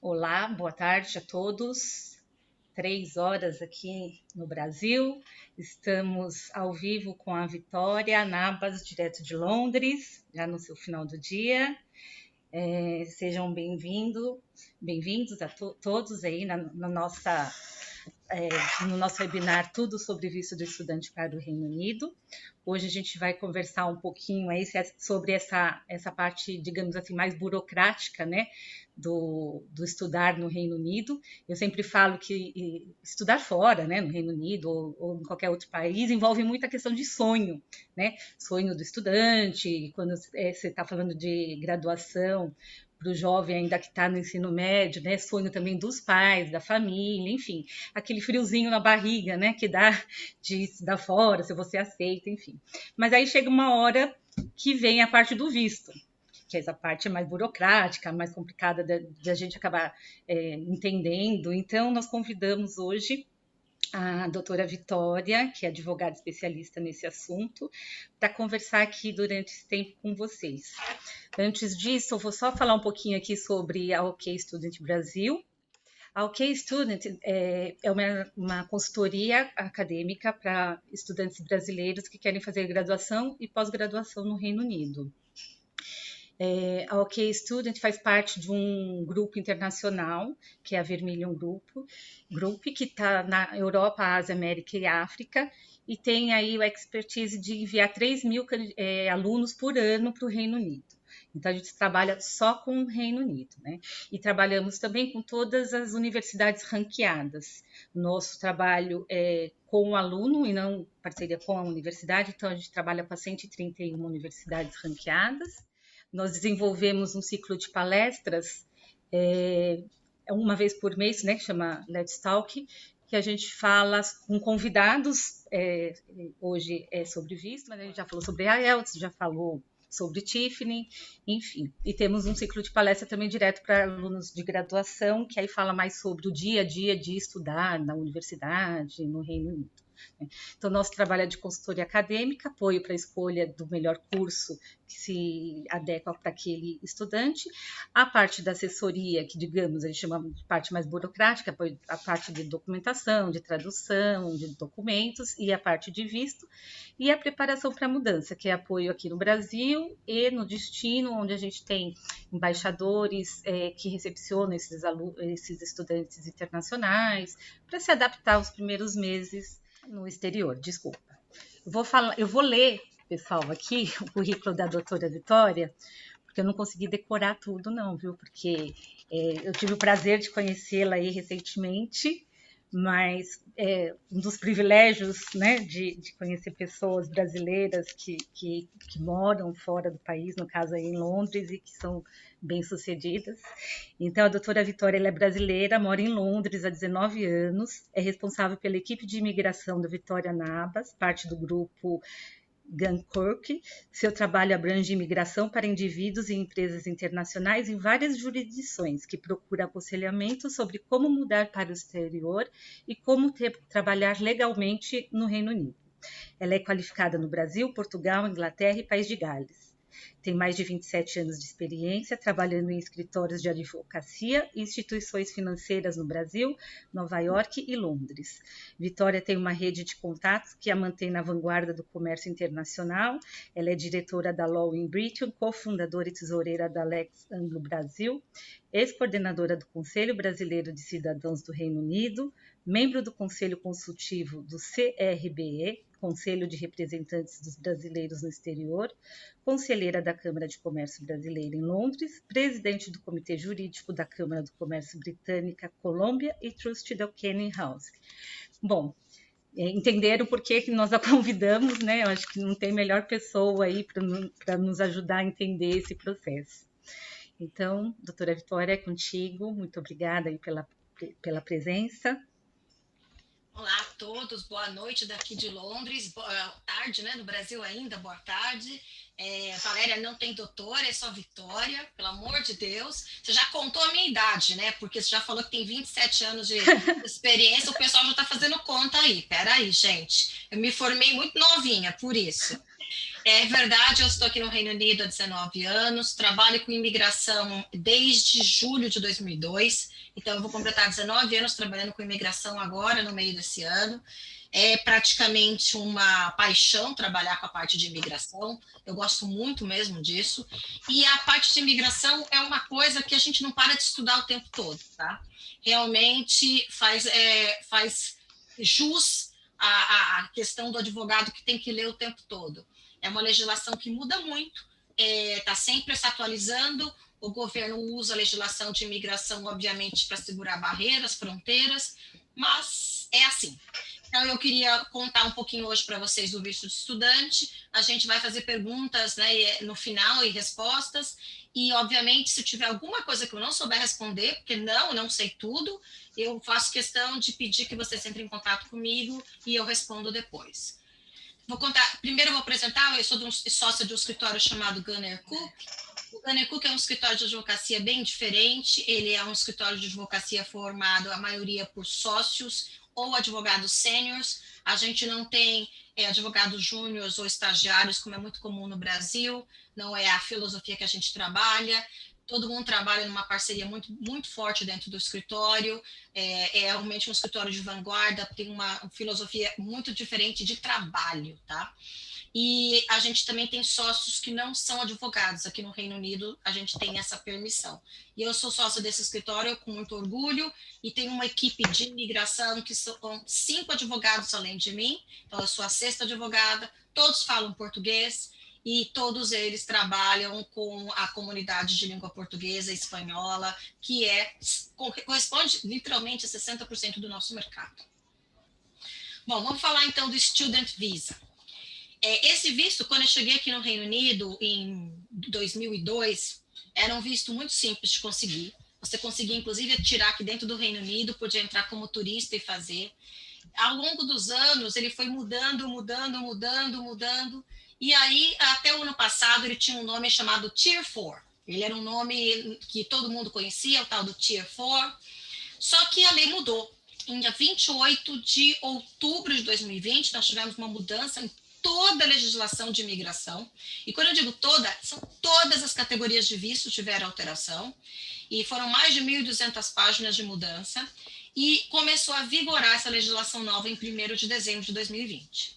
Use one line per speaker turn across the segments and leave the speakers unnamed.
Olá, boa tarde a todos. 3 horas aqui no Brasil. Estamos ao vivo com a Vitória Nabas, direto de Londres, já no seu final do dia. Sejam bem-vindos a todos aí na nossa é, no nosso webinar Tudo sobre Visto do Estudante para o Reino Unido. Hoje a gente vai conversar um pouquinho aí sobre essa parte, digamos assim, mais burocrática, né, do estudar no Reino Unido. Eu sempre falo que estudar fora, né, no Reino Unido ou em qualquer outro país, envolve muita questão de sonho, né, sonho do estudante, quando você está falando de graduação, para o jovem ainda que está no ensino médio, né? Sonho também dos pais, da família, enfim, aquele friozinho na barriga, né? Que dá de estudar fora, se você aceita, enfim. Mas aí chega uma hora que vem a parte do visto, que é essa parte mais burocrática, mais complicada de a gente acabar entendendo. Então, nós convidamos hoje a doutora Vitória, que é advogada especialista nesse assunto, para conversar aqui durante esse tempo com vocês. Antes disso, eu vou só falar um pouquinho aqui sobre a OK Student Brasil. A OK Student é uma consultoria acadêmica para estudantes brasileiros que querem fazer graduação e pós-graduação no Reino Unido. A OK Student faz parte de um grupo internacional, que é a Vermilion Group, que está na Europa, Ásia, América e África, e tem aí a expertise de enviar 3.000 alunos por ano para o Reino Unido. Então, a gente trabalha só com o Reino Unido, né? E trabalhamos também com todas as universidades ranqueadas. Nosso trabalho é com o aluno e não parceria com a universidade, então a gente trabalha com as 131 universidades ranqueadas. Nós desenvolvemos um ciclo de palestras uma vez por mês, né, que chama Let's Talk, que a gente fala com convidados, hoje é sobre visto, mas a gente já falou sobre IELTS, já falou sobre Tiffany, enfim. E temos um ciclo de palestra também direto para alunos de graduação, que aí fala mais sobre o dia a dia de estudar na universidade, no Reino Unido. Então, nosso trabalho é de consultoria acadêmica, apoio para a escolha do melhor curso que se adequa para aquele estudante. A parte da assessoria, que, digamos, a gente chama de parte mais burocrática, apoio a parte de documentação, de tradução, de documentos, e a parte de visto. E a preparação para a mudança, que é apoio aqui no Brasil e no destino, onde a gente tem embaixadores que recepcionam esses estudantes internacionais, para se adaptar aos primeiros meses no exterior, desculpa. Eu vou ler, pessoal, aqui o currículo da doutora Vitória, porque eu não consegui decorar tudo, não, viu? Porque eu tive o prazer de conhecê-la aí recentemente, mas um dos privilégios, né, de conhecer pessoas brasileiras que moram fora do país, no caso aí em Londres, e que são bem-sucedidas. Então, a doutora Vitória ela é brasileira, mora em Londres há 19 anos, é responsável pela equipe de imigração da Vitória Nabas, parte do grupo Guncork. Seu trabalho abrange imigração para indivíduos e empresas internacionais em várias jurisdições, que procura aconselhamento sobre como mudar para o exterior e como trabalhar legalmente no Reino Unido. Ela é qualificada no Brasil, Portugal, Inglaterra e País de Gales. Tem mais de 27 anos de experiência trabalhando em escritórios de advocacia e instituições financeiras no Brasil, Nova York e Londres. Vitória tem uma rede de contatos que a mantém na vanguarda do comércio internacional. Ela é diretora da Law in Britain, cofundadora e tesoureira da Lex Anglo Brasil, ex-coordenadora do Conselho Brasileiro de Cidadãos do Reino Unido, membro do Conselho Consultivo do CRBE, Conselho de Representantes dos Brasileiros no Exterior, conselheira da Câmara de Comércio Brasileira em Londres, presidente do Comitê Jurídico da Câmara do Comércio Britânica, Colômbia e Trust do Canning House. Bom, entenderam por que nós a convidamos, né? Eu acho que não tem melhor pessoa aí para nos ajudar a entender esse processo. Então, doutora Vitória, é contigo. Muito obrigada aí pela presença.
Olá a todos, boa noite daqui de Londres, boa tarde, né? No Brasil ainda, boa tarde. Valéria não tem doutora, é só Vitória, pelo amor de Deus. Você já contou a minha idade, né? Porque você já falou que tem 27 anos de experiência, o pessoal já está fazendo conta aí. Peraí, gente. Eu me formei muito novinha, por isso. É verdade, eu estou aqui no Reino Unido há 19 anos, trabalho com imigração desde julho de 2002, então eu vou completar 19 anos trabalhando com imigração agora, no meio desse ano. É praticamente uma paixão trabalhar com a parte de imigração, eu gosto muito mesmo disso. E a parte de imigração é uma coisa que a gente não para de estudar o tempo todo, tá? Realmente faz jus à questão do advogado que tem que ler o tempo todo. É uma legislação que muda muito, está sempre se atualizando. O governo usa a legislação de imigração, obviamente, para segurar barreiras, fronteiras, mas é assim. Então, eu queria contar um pouquinho hoje para vocês do visto de estudante. A gente vai fazer perguntas, né, no final e respostas. E, obviamente, se tiver alguma coisa que eu não souber responder, porque não sei tudo, eu faço questão de pedir que vocês entrem em contato comigo e eu respondo depois. Vou contar, primeiro eu vou apresentar, eu sou sócia de um escritório chamado Gunner Cook. O Gunner Cook é um escritório de advocacia bem diferente, ele é um escritório de advocacia formado, a maioria por sócios ou advogados sêniores. A gente não tem advogados júniores ou estagiários, como é muito comum no Brasil, não é a filosofia que a gente trabalha. Todo mundo trabalha numa parceria muito forte dentro do escritório, é realmente um escritório de vanguarda, tem uma filosofia muito diferente de trabalho, tá? E a gente também tem sócios que não são advogados. Aqui no Reino Unido, a gente tem essa permissão. E eu sou sócia desse escritório com muito orgulho e tenho uma equipe de imigração que são 5 advogados além de mim. Então, eu sou a 6ª advogada, todos falam português e todos eles trabalham com a comunidade de língua portuguesa e espanhola, que corresponde literalmente a 60% do nosso mercado. Bom, vamos falar então do Student Visa. Esse visto, quando eu cheguei aqui no Reino Unido em 2002, era um visto muito simples de conseguir. Você conseguia, inclusive, tirar aqui dentro do Reino Unido, podia entrar como turista e fazer. Ao longo dos anos, ele foi mudando. E aí, até o ano passado, ele tinha um nome chamado Tier 4. Ele era um nome que todo mundo conhecia, o tal do Tier 4. Só que a lei mudou. Em dia 28 de outubro de 2020, nós tivemos uma mudança em toda a legislação de imigração. E quando eu digo toda, são todas as categorias de visto tiveram alteração. E foram mais de 1.200 páginas de mudança. E começou a vigorar essa legislação nova em 1º de dezembro de 2020.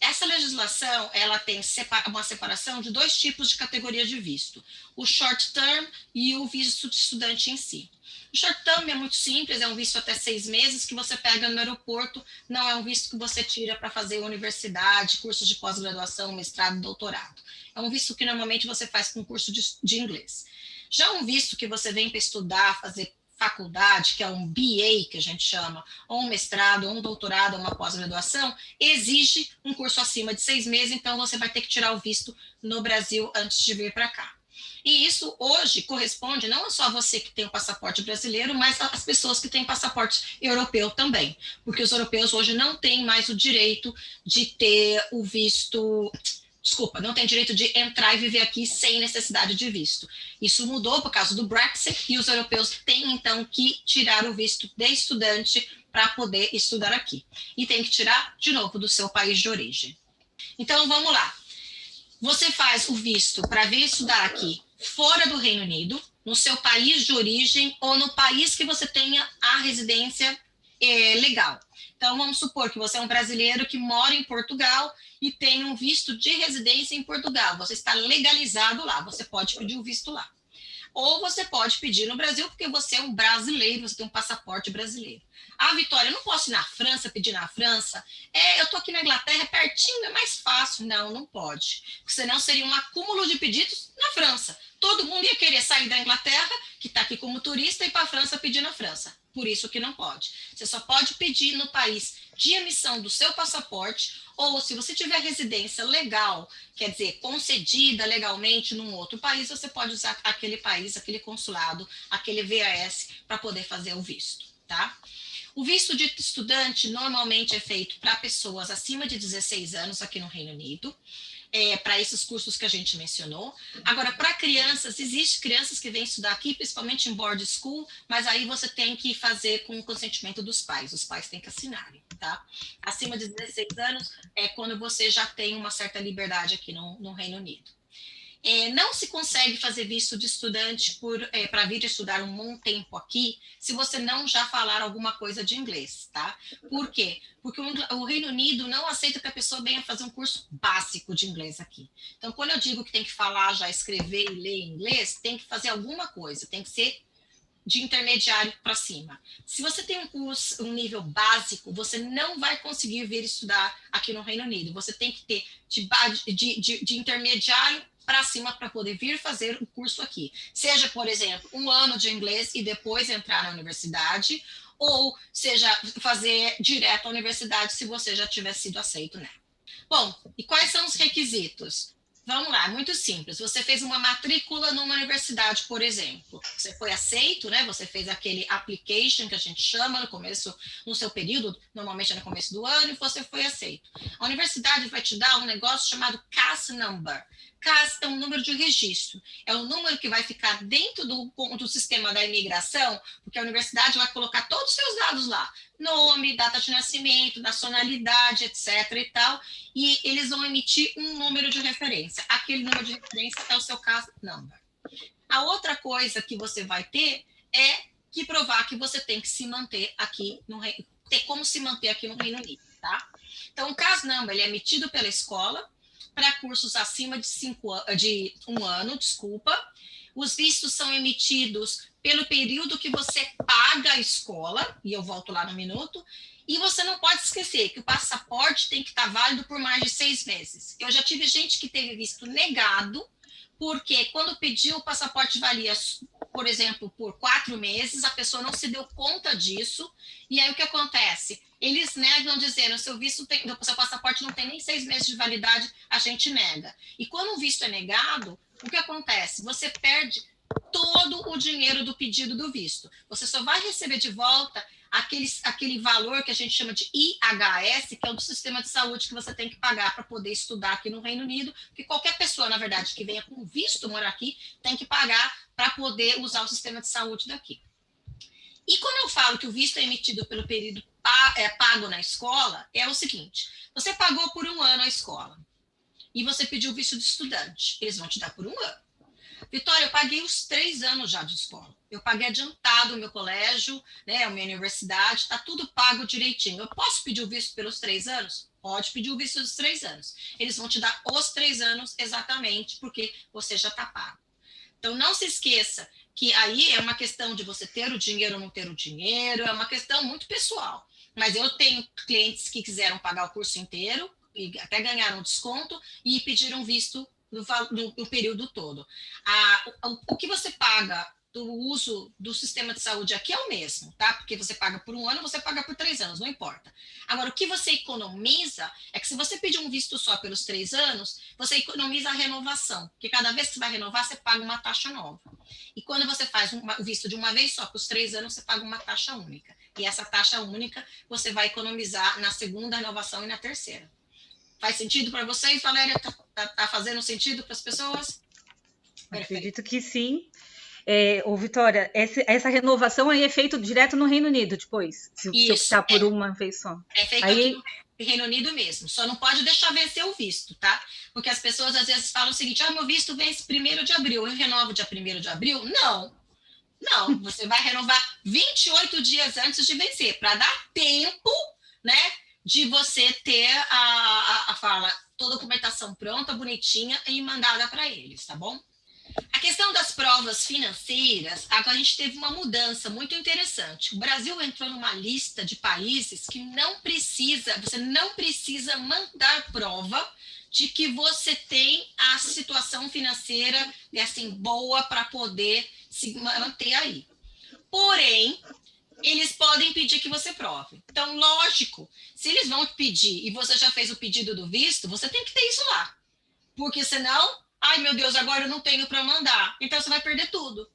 Essa legislação, ela tem uma separação de 2 tipos de categoria de visto, o short term e o visto de estudante em si. O short term é muito simples, é um visto até 6 meses que você pega no aeroporto, não é um visto que você tira para fazer universidade, cursos de pós-graduação, mestrado, doutorado. É um visto que normalmente você faz com curso de inglês. Já um visto que você vem para estudar, fazer faculdade, que é um BA, que a gente chama, ou um mestrado, ou um doutorado, ou uma pós-graduação, exige um curso acima de 6 meses, então você vai ter que tirar o visto no Brasil antes de vir para cá. E isso hoje corresponde não só a você que tem o passaporte brasileiro, mas às pessoas que têm passaporte europeu também, porque os europeus hoje não têm mais o direito de ter o visto... Desculpa, não tem direito de entrar e viver aqui sem necessidade de visto. Isso mudou por causa do Brexit e os europeus têm, então, que tirar o visto de estudante para poder estudar aqui. E tem que tirar, de novo, do seu país de origem. Então, vamos lá. Você faz o visto para vir estudar aqui fora do Reino Unido, no seu país de origem ou no país que você tenha a residência legal. Então, vamos supor que você é um brasileiro que mora em Portugal e tem um visto de residência em Portugal. Você está legalizado lá, você pode pedir o visto lá. Ou você pode pedir no Brasil, porque você é um brasileiro, você tem um passaporte brasileiro. Ah, Vitória, eu não posso ir na França, pedir na França? Eu estou aqui na Inglaterra, é pertinho, é mais fácil. Não, não pode. Porque senão seria um acúmulo de pedidos na França. Todo mundo ia querer sair da Inglaterra, que está aqui como turista, e ir para a França pedir na França. Por isso que não pode. Você só pode pedir no país de emissão do seu passaporte, ou se você tiver residência legal, quer dizer, concedida legalmente num outro país, você pode usar aquele país, aquele consulado, aquele VAS, para poder fazer o visto, tá? O visto de estudante normalmente é feito para pessoas acima de 16 anos aqui no Reino Unido, para esses cursos que a gente mencionou. Agora, para crianças, existe crianças que vêm estudar aqui, principalmente em board school, mas aí você tem que fazer com o consentimento dos pais. Os pais têm que assinarem, tá? Acima de 16 anos é quando você já tem uma certa liberdade aqui no Reino Unido. Não se consegue fazer visto de estudante para vir estudar um bom tempo aqui se você não já falar alguma coisa de inglês, tá? Por quê? Porque o Reino Unido não aceita que a pessoa venha fazer um curso básico de inglês aqui. Então, quando eu digo que tem que falar, já escrever e ler inglês, tem que fazer alguma coisa, tem que ser de intermediário para cima. Se você tem um nível básico, você não vai conseguir vir estudar aqui no Reino Unido. Você tem que ter de intermediário para cima para poder vir fazer o curso aqui. Seja, por exemplo, 1 ano de inglês e depois entrar na universidade, ou seja, fazer direto à universidade se você já tiver sido aceito nela. Bom, e quais são os requisitos? Vamos lá, muito simples. Você fez uma matrícula numa universidade, por exemplo. Você foi aceito, né? Você fez aquele application que a gente chama no começo, no seu período, normalmente é no começo do ano, e você foi aceito. A universidade vai te dar um negócio chamado CAS number. CAS é um número de registro. É um número que vai ficar dentro do sistema da imigração, porque a universidade vai colocar todos os seus dados lá. Nome, data de nascimento, nacionalidade, etc. e tal. E eles vão emitir um número de referência. Aquele número de referência é o seu CAS number. A outra coisa que você vai ter é que provar que você tem que se manter aqui no Reino, ter como se manter aqui no Reino Unido, tá? Então, o CAS number ele é emitido pela escola para cursos acima de 1 ano, desculpa. Os vistos são emitidos pelo período que você paga a escola, e eu volto lá no minuto, e você não pode esquecer que o passaporte tem que estar válido por mais de 6 meses. Eu já tive gente que teve visto negado, porque quando pediu o passaporte valia, por exemplo, por 4 meses, a pessoa não se deu conta disso, e aí o que acontece? Eles negam dizendo, seu seu passaporte não tem nem 6 meses de validade, a gente nega. E quando o visto é negado, o que acontece? Você perde todo o dinheiro do pedido do visto. Você só vai receber de volta aquele valor que a gente chama de IHS, que é o do sistema de saúde que você tem que pagar para poder estudar aqui no Reino Unido, que qualquer pessoa, na verdade, que venha com visto morar aqui, tem que pagar para poder usar o sistema de saúde daqui. E quando eu falo que o visto é emitido pelo período pago na escola, é o seguinte, você pagou por 1 ano a escola e você pediu visto de estudante, eles vão te dar por 1 ano. Vitória, eu paguei os 3 anos já de escola. Eu paguei adiantado o meu colégio, né, a minha universidade, está tudo pago direitinho. Eu posso pedir o visto pelos 3 anos? Pode pedir o visto dos 3 anos. Eles vão te dar os 3 anos exatamente porque você já está pago. Então, não se esqueça que aí é uma questão de você ter o dinheiro ou não ter o dinheiro, é uma questão muito pessoal. Mas eu tenho clientes que quiseram pagar o curso inteiro, e até ganharam desconto, e pediram visto no período todo. O que você paga do uso do sistema de saúde aqui é o mesmo, tá? Porque você paga por 1 ano, você paga por 3 anos, não importa. Agora, o que você economiza é que se você pedir um visto só pelos 3 anos, você economiza a renovação, porque cada vez que você vai renovar, você paga uma taxa nova. E quando você faz o visto de uma vez só, para os 3 anos, você paga uma taxa única. E essa taxa única, você vai economizar na segunda renovação e na terceira. Faz sentido para vocês, Valéria? Tá fazendo sentido para as pessoas?
Acredito que sim. Vitória, essa renovação aí é feita direto no Reino Unido depois, se optar por uma vez só.
É feito aqui no Reino Unido mesmo, só não pode deixar vencer o visto, tá? Porque as pessoas às vezes falam o seguinte, meu visto vence 1º de abril, eu renovo dia 1º de abril? Não, você vai renovar 28 dias antes de vencer, para dar tempo, né, de você ter toda a documentação pronta, bonitinha e mandada para eles, tá bom? A questão das provas financeiras, agora a gente teve uma mudança muito interessante. O Brasil entrou numa lista de países que você não precisa mandar prova de que você tem a situação financeira assim, boa para poder se manter aí. Porém, eles podem pedir que você prove. Então, lógico, se eles vão pedir e você já fez o pedido do visto, você tem que ter isso lá. Porque senão, ai meu Deus, agora eu não tenho para mandar. Então, você vai perder tudo.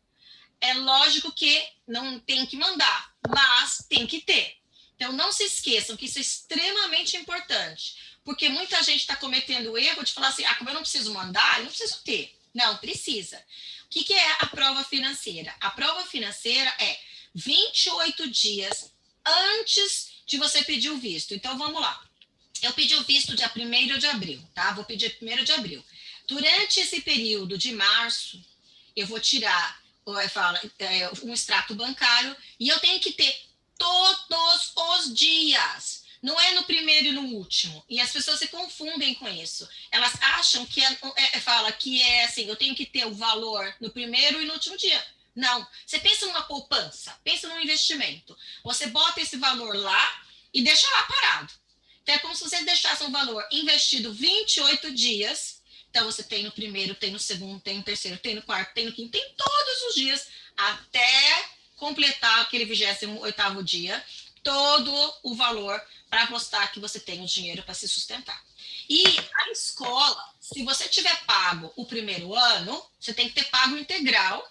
É lógico que não tem que mandar, mas tem que ter. Então, não se esqueçam que isso é extremamente importante, porque muita gente está cometendo o erro de falar assim, ah, como eu não preciso mandar, eu não preciso ter. Não, precisa. O que é a prova financeira? A prova financeira é 28 dias antes de você pedir o visto. Então, vamos lá. Eu pedi o visto dia 1º de abril, tá? Vou pedir 1º de abril. Durante esse período de março, eu vou tirar um extrato bancário e eu tenho que ter todos os dias. Não é no primeiro e no último. E as pessoas se confundem com isso. Elas acham que fala que é assim, eu tenho que ter o valor no primeiro e no último dia. Não. Você pensa numa poupança, pensa num investimento. Você bota esse valor lá e deixa lá parado. Então, é como se você deixasse um valor investido 28 dias. Então, você tem no primeiro, tem no segundo, tem no terceiro, tem no quarto, tem no quinto, tem todos os dias até completar aquele 28º dia, todo o valor para apostar que você tem o dinheiro para se sustentar. E a escola, se você tiver pago o primeiro ano, você tem que ter pago integral.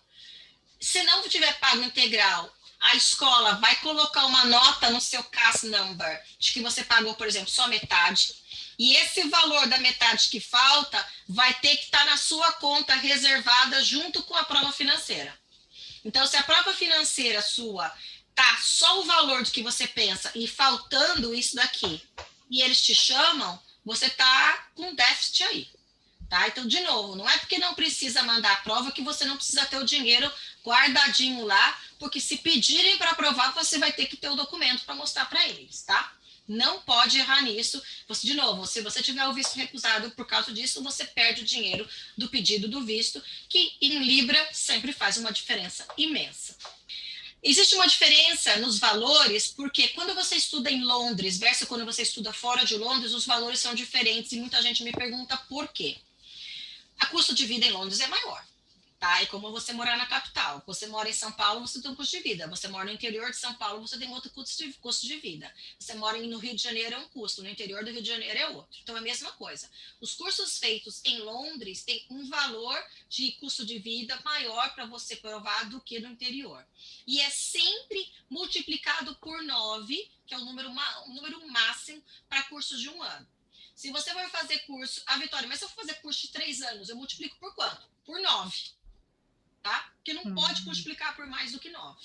Se não tiver pago integral, a escola vai colocar uma nota no seu CAS number de que você pagou, por exemplo, só metade. E esse valor da metade que falta vai ter que estar na sua conta reservada junto com a prova financeira. Então, se a prova financeira sua tá só o valor do que você pensa e faltando isso daqui, e eles te chamam, você tá com déficit aí. Tá? Então, de novo, não é porque não precisa mandar a prova que você não precisa ter o dinheiro guardadinho lá, porque se pedirem para aprovar, você vai ter que ter o documento para mostrar para eles, tá? Não pode errar nisso. Você, de novo, se você tiver o visto recusado por causa disso, você perde o dinheiro do pedido do visto, que em Libra sempre faz uma diferença imensa. Existe uma diferença nos valores, porque quando você estuda em Londres versus quando você estuda fora de Londres, os valores são diferentes e muita gente me pergunta por quê. A custo de vida em Londres é maior, tá? É como você morar na capital. Você mora em São Paulo, você tem um custo de vida. Você mora no interior de São Paulo, você tem outro custo de vida. Você mora no Rio de Janeiro, é um custo. No interior do Rio de Janeiro é outro. Então, é a mesma coisa. Os cursos feitos em Londres têm um valor de custo de vida maior para você provar do que no interior. E é sempre multiplicado por 9, que é o número máximo para cursos de um ano. Se você for fazer curso, Vitória, mas se eu for fazer curso de 3 anos, eu multiplico por quanto? Por 9, tá? Porque não pode multiplicar por mais do que 9.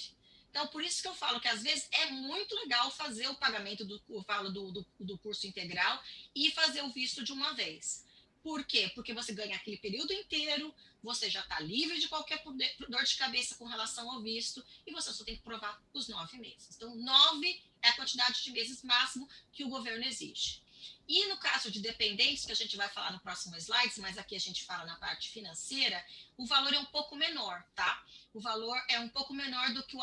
Então, por isso que eu falo que às vezes é muito legal fazer o pagamento do curso integral e fazer o visto de uma vez. Por quê? Porque você ganha aquele período inteiro, você já está livre de qualquer dor de cabeça com relação ao visto e você só tem que provar os 9 meses. Então, 9 é a quantidade de meses máximo que o governo exige. E no caso de dependentes, que a gente vai falar no próximo slide, mas aqui a gente fala na parte financeira, o valor é um pouco menor, tá? O valor é um pouco menor do que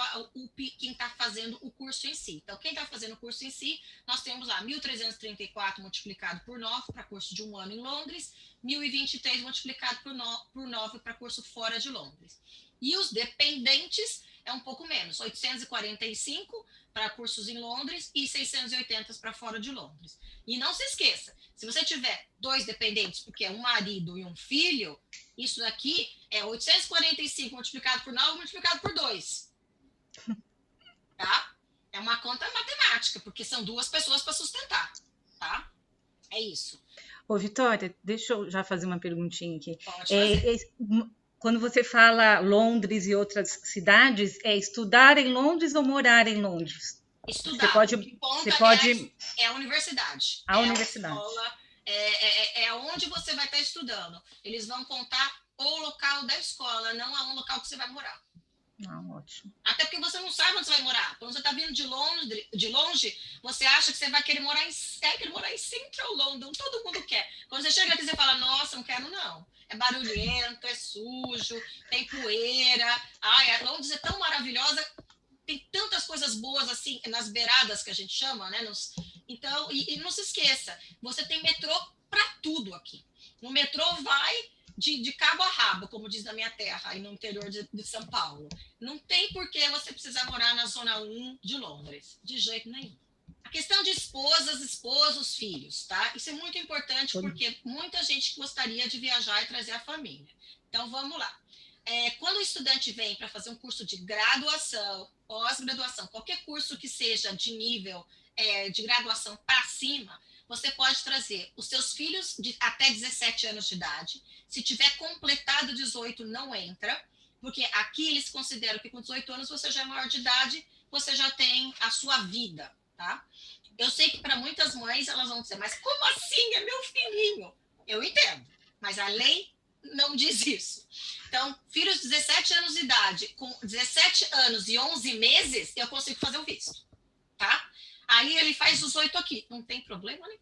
quem está fazendo o curso em si. Então, quem está fazendo o curso em si, nós temos lá 1.334 multiplicado por 9 para curso de um ano em Londres, 1.023 multiplicado por 9 para curso fora de Londres. E os dependentes é um pouco menos, 845 para cursos em Londres e 680 para fora de Londres. E não se esqueça, se você tiver 2 dependentes, porque é um marido e um filho, isso daqui é 845 multiplicado por 9 multiplicado por 2. Tá? É uma conta matemática, porque são 2 pessoas para sustentar. Tá? É isso.
Ô, Vitória, deixa eu já fazer uma perguntinha aqui.
Pode fazer.
Quando você fala Londres e outras cidades, é estudar em Londres ou morar em Londres?
Estudar. O que conta é a universidade.
A universidade.
A escola, é onde você vai estar estudando. Eles vão contar o local da escola, não a um local que você vai morar.
Ótimo.
Até porque você não sabe onde você vai morar. Quando você está vindo de longe, você acha que você vai querer morar em Central London. Todo mundo quer. Quando você chega aqui, você fala, nossa, não quero não. É barulhento, é sujo, tem poeira. Ai, Londres é tão maravilhosa. Tem tantas coisas boas assim, nas beiradas que a gente chama, né? Então, e não se esqueça, você tem metrô para tudo aqui. O metrô vai de cabo a rabo, como diz na minha terra, aí no interior de São Paulo. Não tem por que você precisar morar na zona 1 de Londres, de jeito nenhum. A questão de esposas, esposos, filhos, tá? Isso é muito importante porque muita gente gostaria de viajar e trazer a família. Então, vamos lá. Quando o estudante vem para fazer um curso de graduação, pós-graduação, qualquer curso que seja de nível de graduação para cima, você pode trazer os seus filhos de até 17 anos de idade. Se tiver completado 18, não entra, porque aqui eles consideram que com 18 anos você já é maior de idade, você já tem a sua vida, tá? Eu sei que para muitas mães elas vão dizer, mas como assim? É meu filhinho. Eu entendo, mas a lei não diz isso. Então, filhos de 17 anos de idade, com 17 anos e 11 meses, eu consigo fazer o visto, tá? Aí ele faz os 8 aqui, não tem problema nenhum.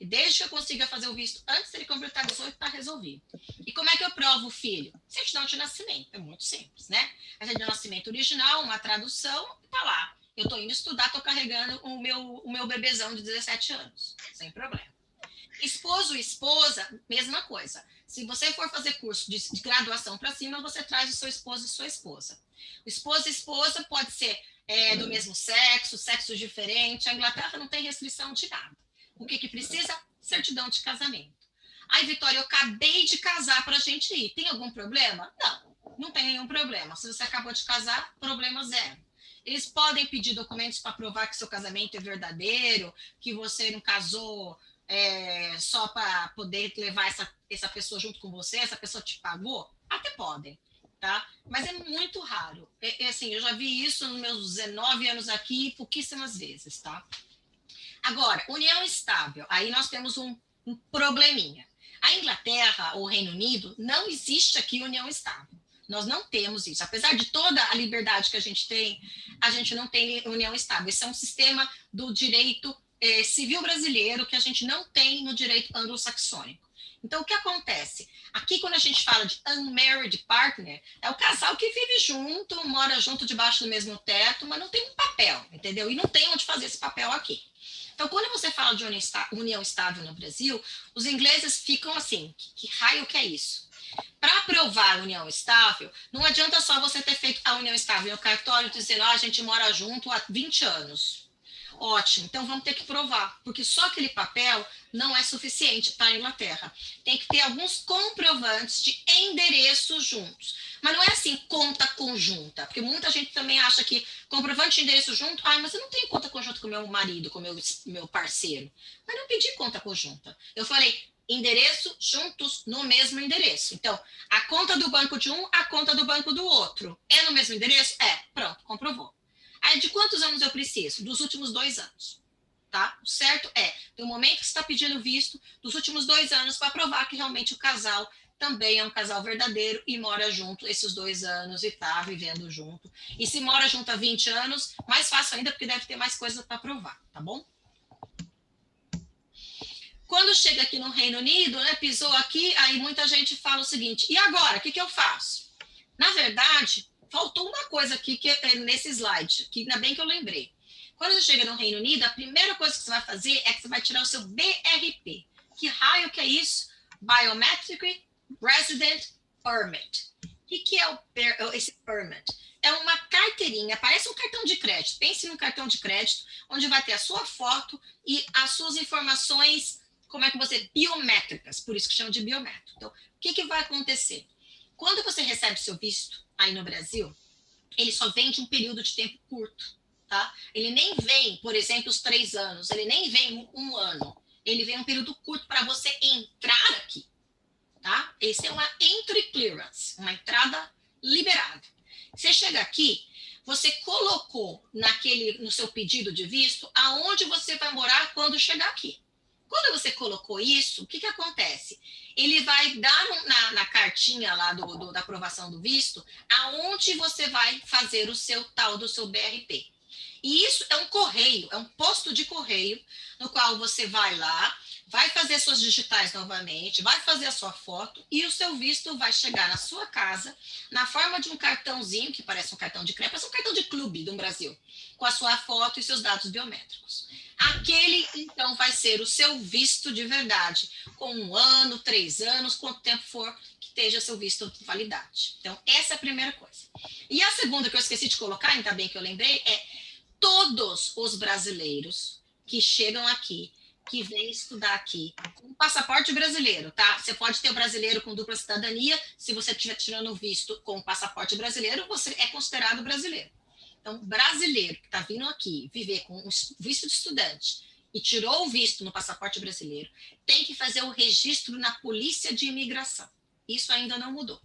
E desde que eu consiga fazer o visto antes dele completar 18, está resolvido. E como é que eu provo o filho? Certidão de nascimento, é muito simples, né? A certidão de nascimento original, uma tradução, tá lá. Eu estou indo estudar, estou carregando o meu bebezão de 17 anos, sem problema. Esposo e esposa, mesma coisa. Se você for fazer curso de graduação para cima, você traz o seu esposo e sua esposa. O esposo e esposa pode ser do mesmo sexo, sexo diferente. A Inglaterra não tem restrição de nada. O que precisa? Certidão de casamento. Ai, Vitória, eu acabei de casar para a gente ir. Tem algum problema? Não, não tem nenhum problema. Se você acabou de casar, problema zero. Eles podem pedir documentos para provar que seu casamento é verdadeiro, que você não casou só para poder levar essa pessoa junto com você, essa pessoa te pagou? Até podem, tá? Mas é muito raro. Assim, eu já vi isso nos meus 19 anos aqui, pouquíssimas vezes, tá? Agora, união estável. Aí nós temos um probleminha. A Inglaterra ou o Reino Unido, não existe aqui união estável. Nós não temos isso. Apesar de toda a liberdade que a gente não tem união estável. Esse é um sistema do direito civil brasileiro que a gente não tem no direito anglo-saxônico. Então, o que acontece? Aqui, quando a gente fala de unmarried partner, é o casal que vive junto, mora junto debaixo do mesmo teto, mas não tem um papel, entendeu? E não tem onde fazer esse papel aqui. Então, quando você fala de união estável no Brasil, os ingleses ficam assim, que raio que é isso? Para provar a união estável, não adianta só você ter feito a união estável no cartório dizendo, a gente mora junto há 20 anos. Ótimo, então vamos ter que provar, porque só aquele papel não é suficiente para a Inglaterra. Tem que ter alguns comprovantes de endereços juntos. Mas não é assim, conta conjunta, porque muita gente também acha que comprovante de endereço junto, mas eu não tenho conta conjunta com meu marido, com meu parceiro. Mas não pedi conta conjunta. Eu falei, endereço juntos no mesmo endereço. Então, a conta do banco de um, a conta do banco do outro. É no mesmo endereço? É, pronto, comprovou. Aí, de quantos anos eu preciso? Dos últimos 2 anos. Tá? O certo é, do momento que você está pedindo visto, dos últimos 2 anos, para provar que realmente o casal também é um casal verdadeiro e mora junto esses 2 anos e está vivendo junto. E se mora junto há 20 anos, mais fácil ainda, porque deve ter mais coisas para provar, tá bom? Quando chega aqui no Reino Unido, né, pisou aqui, aí muita gente fala o seguinte, e agora, o que eu faço? Na verdade, faltou uma coisa aqui que é nesse slide, que ainda bem que eu lembrei. Quando você chega no Reino Unido, a primeira coisa que você vai fazer é que você vai tirar o seu BRP. Que raio que é isso? Biometric Resident Permit. O que é esse permit? É uma carteirinha, parece um cartão de crédito. Pense num cartão de crédito, onde vai ter a sua foto e as suas informações, como é que você... biométricas, por isso que chama de biométrico. Então, o que vai acontecer? Quando você recebe seu visto aí no Brasil, ele só vem de um período de tempo curto, tá? Ele nem vem, por exemplo, os 3 anos, ele nem vem 1 ano. Ele vem um período curto para você entrar aqui, tá? Esse é uma entry clearance, uma entrada liberada. Você chega aqui, você colocou no seu pedido de visto aonde você vai morar quando chegar aqui. Quando você colocou isso, o que acontece? Ele vai dar na cartinha lá da aprovação do visto, aonde você vai fazer o seu tal do seu BRP. E isso é um correio, é um posto de correio, no qual você vai lá, vai fazer suas digitais novamente, vai fazer a sua foto e o seu visto vai chegar na sua casa, na forma de um cartãozinho, que parece um cartão de crédito, parece um cartão de clube do Brasil, com a sua foto e seus dados biométricos. Aquele, então, vai ser o seu visto de verdade, com 1 ano, 3 anos, quanto tempo for que esteja seu visto de validade. Então, essa é a primeira coisa. E a segunda que eu esqueci de colocar, ainda bem que eu lembrei, é todos os brasileiros que chegam aqui, que vêm estudar aqui, com passaporte brasileiro, tá? Você pode ter o brasileiro com dupla cidadania, se você estiver tirando visto com o passaporte brasileiro, você é considerado brasileiro. Então, brasileiro que está vindo aqui viver com um visto de estudante e tirou o visto no passaporte brasileiro, tem que fazer o registro na Polícia de Imigração. Isso ainda não mudou.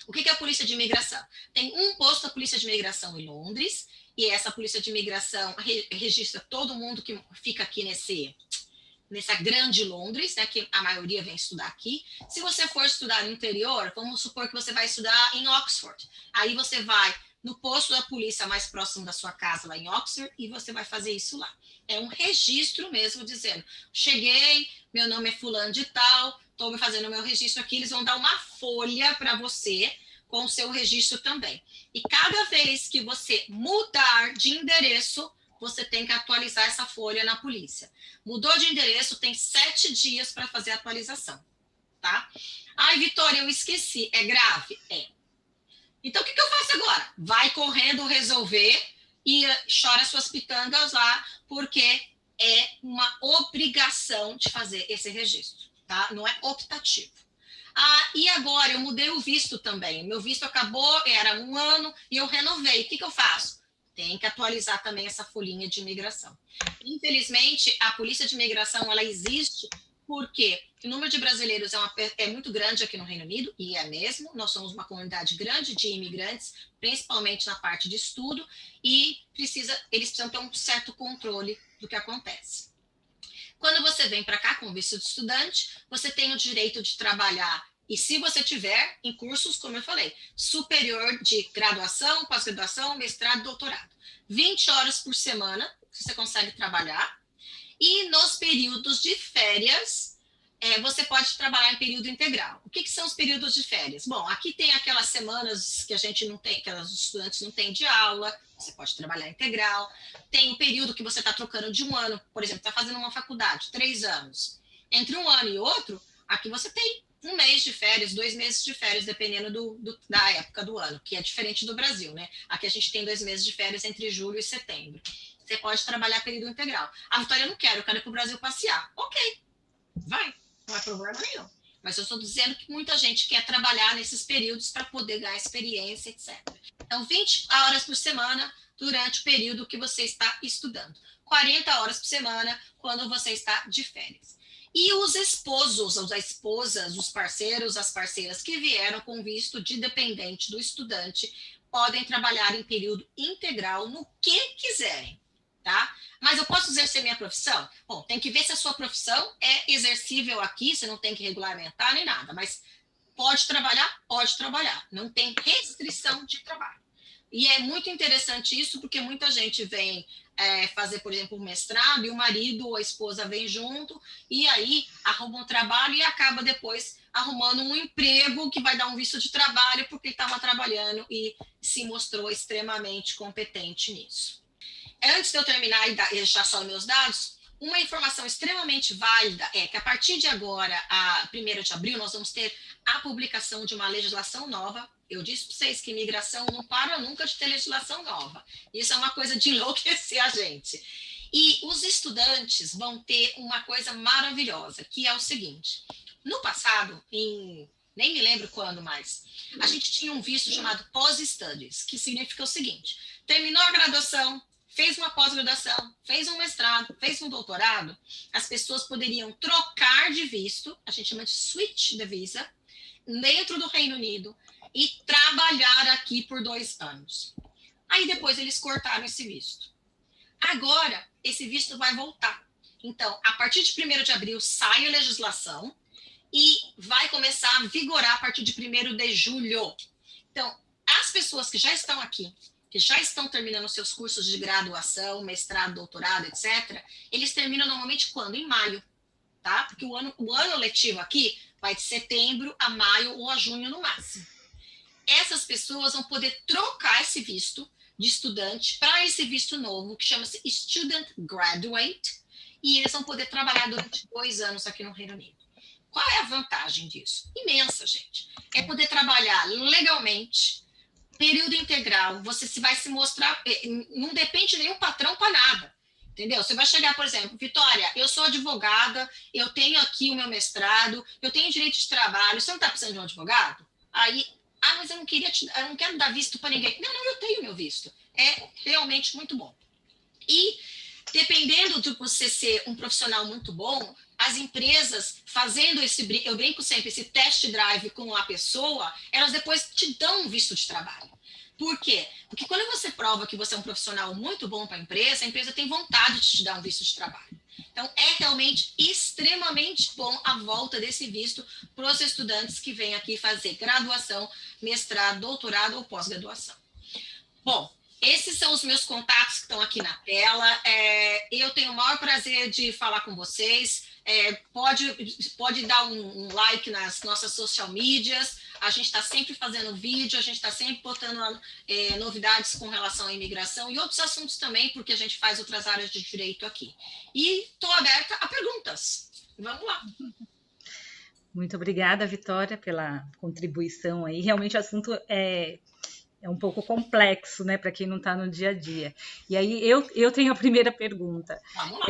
O que é a Polícia de Imigração? Tem um posto da Polícia de Imigração em Londres, e essa Polícia de Imigração registra todo mundo que fica aqui nessa grande Londres, né, que a maioria vem estudar aqui. Se você for estudar no interior, vamos supor que você vai estudar em Oxford. Aí você vai no posto da polícia mais próximo da sua casa, lá em Oxford, e você vai fazer isso lá. É um registro mesmo, dizendo, cheguei, meu nome é fulano de tal, estou fazendo o meu registro aqui, eles vão dar uma folha para você com o seu registro também. E cada vez que você mudar de endereço, você tem que atualizar essa folha na polícia. Mudou de endereço, tem 7 dias para fazer a atualização, tá? Ai, Vitória, eu esqueci. É grave? É. Então, o que eu faço agora? Vai correndo resolver e chora suas pitangas lá, porque é uma obrigação de fazer esse registro, tá? Não é optativo. Ah, e agora eu mudei o visto também. Meu visto acabou, era 1 ano, e eu renovei. O que eu faço? Tem que atualizar também essa folhinha de imigração. Infelizmente, a Polícia de Imigração, ela existe porque o número de brasileiros é muito grande aqui no Reino Unido, e é mesmo. Nós somos uma comunidade grande de imigrantes, principalmente na parte de estudo, e eles precisam ter um certo controle do que acontece. Quando você vem para cá com visto de estudante, você tem o direito de trabalhar, e se você tiver em cursos, como eu falei, superior de graduação, pós-graduação, mestrado, doutorado. 20 horas por semana você consegue trabalhar, e nos períodos de férias, você pode trabalhar em período integral. O que são os períodos de férias? Bom, aqui tem aquelas semanas que a gente não tem, que os estudantes não têm de aula, você pode trabalhar integral. Tem o período que você está trocando de 1 ano, por exemplo, está fazendo uma faculdade, 3 anos. Entre 1 ano e outro, aqui você tem 1 mês de férias, 2 meses de férias, dependendo da época do ano, que é diferente do Brasil, né? Aqui a gente tem 2 meses de férias entre julho e setembro. Você pode trabalhar período integral. A Vitória, eu quero ir para o Brasil passear. Ok, vai, não é problema nenhum. Mas eu estou dizendo que muita gente quer trabalhar nesses períodos para poder ganhar experiência, etc. Então, 20 horas por semana durante o período que você está estudando. 40 horas por semana quando você está de férias. E os esposos, as esposas, os parceiros, as parceiras que vieram com visto de dependente do estudante podem trabalhar em período integral no que quiserem. Tá? Mas eu posso exercer minha profissão? Bom, tem que ver se a sua profissão é exercível aqui, você não tem que regulamentar nem nada, mas pode trabalhar? Pode trabalhar. Não tem restrição de trabalho. E é muito interessante isso, porque muita gente vem fazer, por exemplo, um mestrado, e o marido ou a esposa vem junto, e aí arruma um trabalho e acaba depois arrumando um emprego que vai dar um visto de trabalho, porque ele estava trabalhando e se mostrou extremamente competente nisso. Antes de eu terminar e deixar só meus dados, uma informação extremamente válida é que a partir de agora, a 1º de abril, nós vamos ter a publicação de uma legislação nova. Eu disse para vocês que imigração não para nunca de ter legislação nova. Isso é uma coisa de enlouquecer a gente. E os estudantes vão ter uma coisa maravilhosa, que é o seguinte. No passado, nem me lembro quando mais, a gente tinha um visto chamado Post-Studies, que significa o seguinte: terminou a graduação, fez uma pós-graduação, fez um mestrado, fez um doutorado, as pessoas poderiam trocar de visto, a gente chama de switch de visa, dentro do Reino Unido e trabalhar aqui por 2 anos. Aí depois eles cortaram esse visto. Agora, esse visto vai voltar. Então, a partir de 1º de abril sai a legislação e vai começar a vigorar a partir de 1º de julho. Então, as pessoas que já estão aqui, que já estão terminando seus cursos de graduação, mestrado, doutorado, etc., eles terminam normalmente quando? Em maio, tá? Porque o ano letivo aqui vai de setembro a maio ou a junho no máximo. Essas pessoas vão poder trocar esse visto de estudante para esse visto novo, que chama-se Student Graduate, e eles vão poder trabalhar durante 2 anos aqui no Reino Unido. Qual é a vantagem disso? Imensa, gente. É poder trabalhar legalmente, período integral, você vai se mostrar, não depende de nenhum patrão para nada, entendeu? Você vai chegar, por exemplo, Vitória, eu sou advogada, eu tenho aqui o meu mestrado, eu tenho direito de trabalho, você não está precisando de um advogado? Aí Ah, mas eu não quero dar visto para ninguém. Não, eu tenho meu visto. É realmente muito bom. E dependendo de você ser um profissional muito bom, as empresas fazendo eu brinco sempre, esse test drive com a pessoa, elas depois te dão um visto de trabalho. Por quê? Porque quando você prova que você é um profissional muito bom para a empresa tem vontade de te dar um visto de trabalho. Então, é realmente extremamente bom a volta desse visto para os estudantes que vêm aqui fazer graduação, mestrado, doutorado ou pós-graduação. Bom, esses são os meus contatos que estão aqui na tela. Eu tenho o maior prazer de falar com vocês. Pode dar um like nas nossas social medias. A gente está sempre fazendo vídeo, a gente está sempre botando novidades com relação à imigração e outros assuntos também, porque a gente faz outras áreas de direito aqui. E estou aberta a perguntas. Vamos lá.
Muito obrigada, Vitória, pela contribuição aí. Realmente o assunto é um pouco complexo, né, para quem não está no dia a dia. E aí eu tenho a primeira pergunta.
Vamos lá.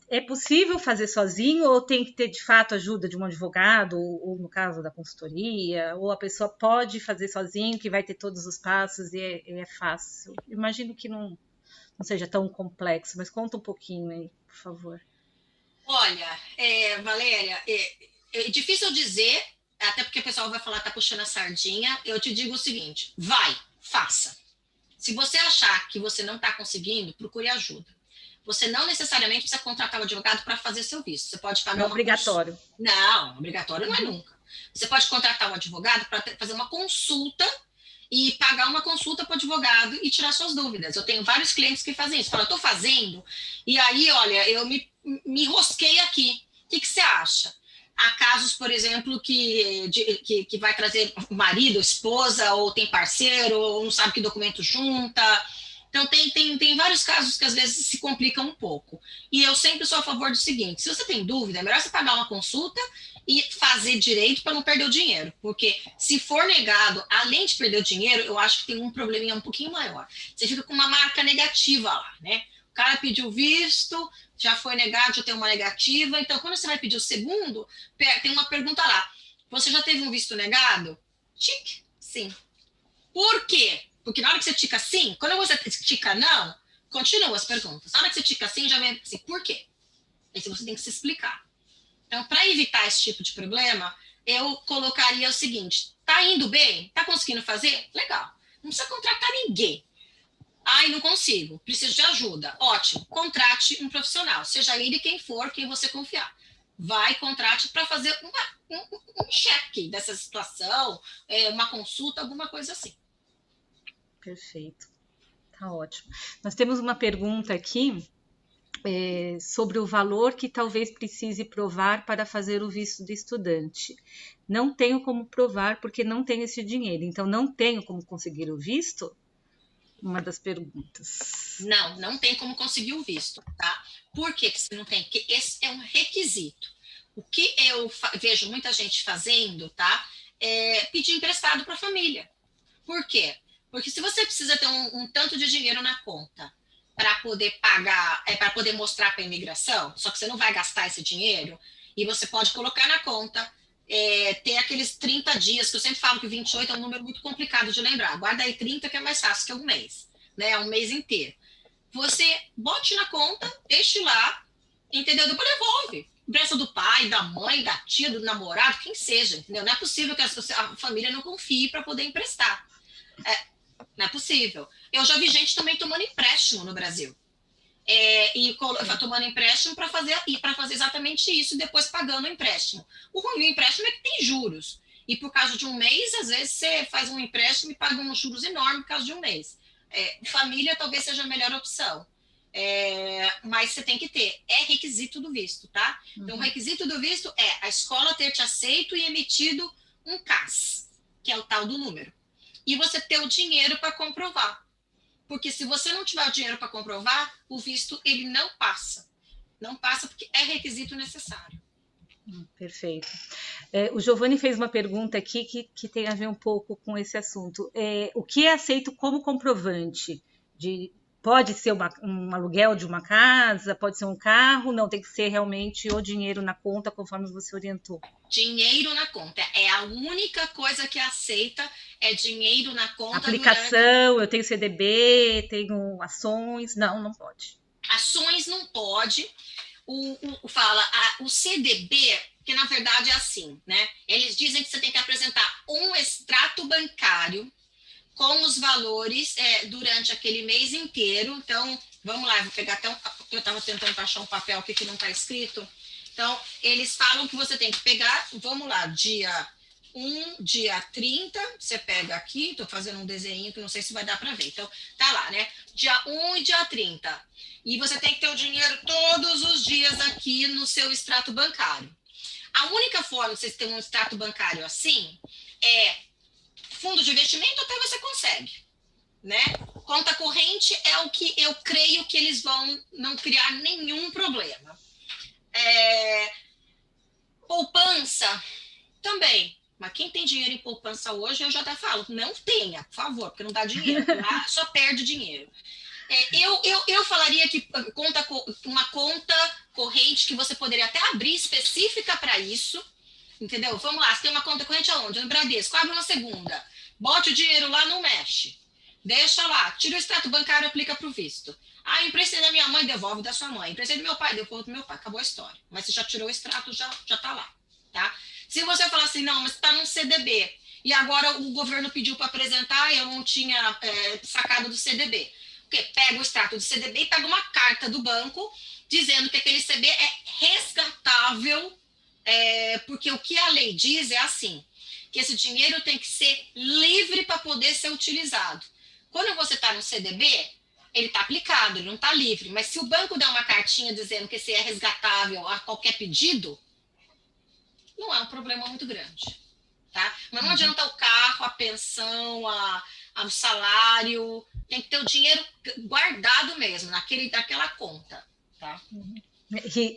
É possível fazer sozinho ou tem que ter, de fato, ajuda de um advogado, ou no caso da consultoria, ou a pessoa pode fazer sozinho, que vai ter todos os passos e é fácil? Imagino que não seja tão complexo, mas conta um pouquinho aí, por favor.
Olha, Valéria, é difícil dizer, até porque o pessoal vai falar que tá puxando a sardinha. Eu te digo o seguinte, vai, faça. Se você achar que você não está conseguindo, procure ajuda. Você não necessariamente precisa contratar um advogado para fazer seu visto. Você pode pagar
uma obrigatório.
Não, obrigatório não é nunca. Você pode contratar um advogado para fazer uma consulta e pagar uma consulta para o advogado e tirar suas dúvidas. Eu tenho vários clientes que fazem isso. Falam, estou fazendo, e aí, olha, eu me enrosquei aqui. O que você acha? Há casos, por exemplo, que vai trazer marido, esposa, ou tem parceiro, ou não sabe que documento junta. Então, tem vários casos que às vezes se complicam um pouco. E eu sempre sou a favor do seguinte: se você tem dúvida, é melhor você pagar uma consulta e fazer direito para não perder o dinheiro. Porque se for negado, além de perder o dinheiro, eu acho que tem um probleminha um pouquinho maior. Você fica com uma marca negativa lá, né? O cara pediu visto, já foi negado, já tem uma negativa. Então, quando você vai pedir o segundo, tem uma pergunta lá. Você já teve um visto negado? Tique, sim. Por quê? Porque na hora que você tica sim, quando você tica não, continua as perguntas. Na hora que você tica sim, já vem assim, por quê? Aí você tem que se explicar. Então, para evitar esse tipo de problema, eu colocaria o seguinte: tá indo bem? Tá conseguindo fazer? Legal. Não precisa contratar ninguém. Ai, não consigo, preciso de ajuda. Ótimo, contrate um profissional, seja ele quem for, quem você confiar. Vai, contrate para fazer um check dessa situação, uma consulta, alguma coisa assim.
Perfeito, tá ótimo. Nós temos uma pergunta aqui sobre o valor que talvez precise provar para fazer o visto de estudante. Não tenho como provar porque não tenho esse dinheiro, então não tenho como conseguir o visto? Uma das perguntas.
Não tem como conseguir o visto, tá? Por que você não tem? Porque esse é um requisito. O que eu vejo muita gente fazendo, tá? É pedir emprestado para a família. Por quê? Porque se você precisa ter um tanto de dinheiro na conta para poder pagar, para poder mostrar para a imigração, só que você não vai gastar esse dinheiro, e você pode colocar na conta, ter aqueles 30 dias, que eu sempre falo que 28 é um número muito complicado de lembrar. Guarda aí 30, que é mais fácil que um mês, né? Um mês inteiro. Você bote na conta, deixe lá, entendeu? Depois devolve. Empresta do pai, da mãe, da tia, do namorado, quem seja, entendeu? Não é possível que a família não confie para poder emprestar. Não é possível. Eu já vi gente também tomando empréstimo no Brasil. Tomando empréstimo para fazer exatamente isso e depois pagando o empréstimo. O ruim do empréstimo é que tem juros. E por causa de um mês, às vezes você faz um empréstimo e paga uns juros enormes por causa de um mês. Família talvez seja a melhor opção. Mas você tem que ter. É requisito do visto, tá? Então, o requisito do visto é a escola ter te aceito e emitido um CAS, que é o tal do número. E você ter o dinheiro para comprovar. Porque se você não tiver o dinheiro para comprovar, o visto ele não passa. Não passa porque é requisito necessário.
Perfeito. O Giovanni fez uma pergunta aqui que tem a ver um pouco com esse assunto. O que é aceito como comprovante Pode ser um aluguel de uma casa, pode ser um carro, não, tem que ser realmente o dinheiro na conta, conforme você orientou.
Dinheiro na conta. É a única coisa que aceita, é dinheiro na conta.
Aplicação, eu tenho CDB, tenho ações, não pode.
Ações não pode. O CDB, que na verdade é assim, né? Eles dizem que você tem que apresentar um extrato bancário com os valores durante aquele mês inteiro. Então, vamos lá, eu vou pegar até eu estava tentando achar um papel aqui que não está escrito. Então, eles falam que você tem que pegar, vamos lá, dia 1, dia 30, você pega aqui, estou fazendo um desenho que não sei se vai dar para ver. Então, tá lá, né? Dia 1 e dia 30. E você tem que ter o dinheiro todos os dias aqui no seu extrato bancário. A única forma de vocês terem um extrato bancário assim é fundo de investimento, até você consegue, né? Conta corrente é o que eu creio que eles vão não criar nenhum problema. Poupança também. Mas quem tem dinheiro em poupança hoje, eu já até falo, não tenha, por favor, porque não dá dinheiro. Lá só perde dinheiro. Eu falaria que uma conta corrente que você poderia até abrir específica para isso, entendeu? Vamos lá, você tem uma conta corrente aonde? No Bradesco, abre uma segunda. Bote o dinheiro lá, não mexe. Deixa lá, tira o extrato bancário e aplica para o visto. Ah, emprestei da minha mãe, devolve da sua mãe. Emprestei do meu pai, devolve do meu pai. Acabou a história. Mas você já tirou o extrato, já tá lá, tá? Se você falar assim, não, mas está num CDB, e agora o governo pediu para apresentar, eu não tinha sacado do CDB. Porque pega o extrato do CDB e pega uma carta do banco dizendo que aquele CDB é resgatável, porque o que a lei diz é assim, que esse dinheiro tem que ser livre para poder ser utilizado. Quando você está no CDB, ele está aplicado, ele não está livre. Mas se o banco der uma cartinha dizendo que esse é resgatável a qualquer pedido, não é um problema muito grande. Tá? Mas não adianta o carro, a pensão, o salário, tem que ter o dinheiro guardado mesmo, naquela conta. Tá?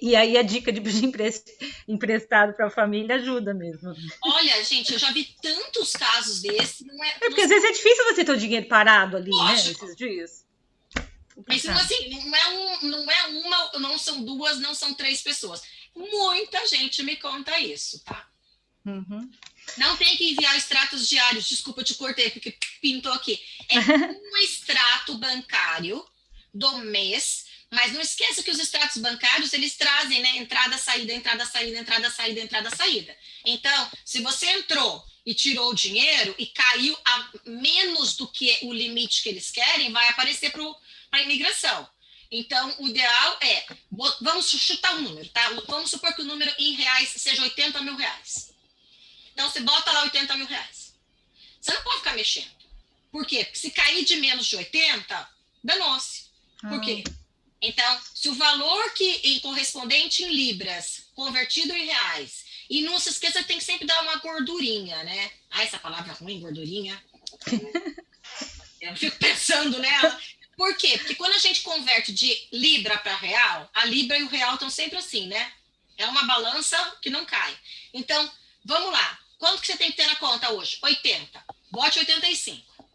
E aí a dica de pedir emprestado para a família ajuda mesmo.
Olha, gente, eu já vi tantos casos desses.
Porque às vezes é difícil você ter o dinheiro parado ali,
lógico,
né? Esses dias.
Mas assim, não é uma, não são duas, não são três pessoas. Muita gente me conta isso, tá?
Uhum.
Não tem que enviar extratos diários. Desculpa, eu te cortei porque pintou aqui. É um extrato bancário do mês, mas não esqueça que os extratos bancários, eles trazem, né, entrada, saída, entrada, saída, entrada, saída, entrada, saída. Então, se você entrou e tirou o dinheiro e caiu a menos do que o limite que eles querem, vai aparecer para a imigração. Então, o ideal é, vamos chutar um número, tá? Vamos supor que o número em reais seja 80 mil reais. Então, você bota lá 80 mil reais. Você não pode ficar mexendo. Por quê? Porque se cair de menos de 80, danou-se. Por quê? Então, se o valor que correspondente em libras, convertido em reais, e não se esqueça que tem que sempre dar uma gordurinha, né? Ah, essa palavra ruim, gordurinha. Eu fico pensando nela. Por quê? Porque quando a gente converte de libra para real, a libra e o real estão sempre assim, né? É uma balança que não cai. Então, vamos lá. Quanto que você tem que ter na conta hoje? 80. Bote 85.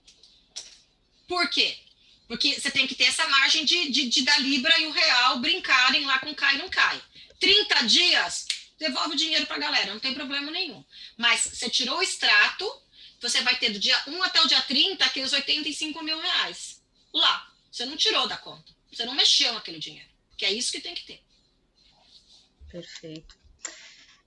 Por quê? Porque você tem que ter essa margem de da libra e o real brincarem lá com cai e não cai. 30 dias, devolve o dinheiro para a galera, não tem problema nenhum. Mas você tirou o extrato, você vai ter do dia 1 até o dia 30 aqueles 85 mil reais. Lá. Você não tirou da conta. Você não mexeu naquele dinheiro. Que é isso que tem que ter.
Perfeito.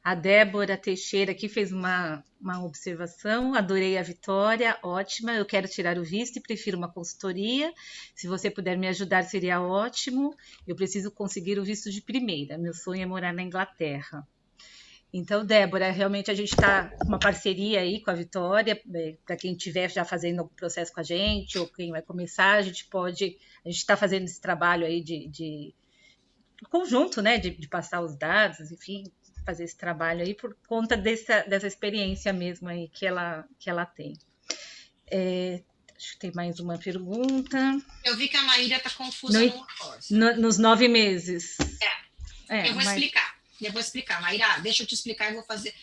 A Débora Teixeira aqui fez uma observação. Adorei a Vitória, ótima. Eu quero tirar o visto e prefiro uma consultoria. Se você puder me ajudar, seria ótimo. Eu preciso conseguir o visto de primeira. Meu sonho é morar na Inglaterra. Então, Débora, realmente a gente está com uma parceria aí com a Vitória, para quem estiver já fazendo algum processo com a gente, ou quem vai começar, a gente está fazendo esse trabalho aí de conjunto, né, de passar os dados, enfim, fazer esse trabalho aí por conta dessa experiência mesmo aí que ela tem. Acho que tem mais uma pergunta.
Eu vi que a Maíra está confusa numa coisa.
Nos 9 meses.
Eu vou explicar. Maíra, deixa eu te explicar e vou fazer.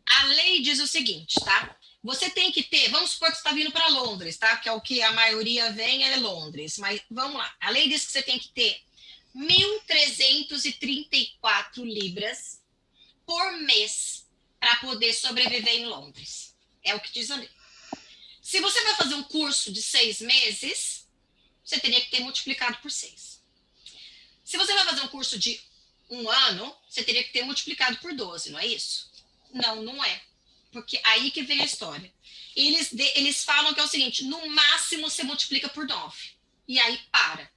A lei diz o seguinte, tá? você tem que ter, vamos supor que você está vindo para Londres, tá? Que é o que a maioria vem, é Londres. Mas vamos lá. A lei diz que você tem que ter 1.334 libras por mês para poder sobreviver em Londres. É o que diz a lei. Se você vai fazer um curso de 6 meses, você teria que ter multiplicado por 6. Se você vai fazer um curso de 1 ano, você teria que ter multiplicado por 12, não é isso? Não, não é. Porque aí que vem a história. Eles falam que é o seguinte, no máximo você multiplica por 9. E aí para.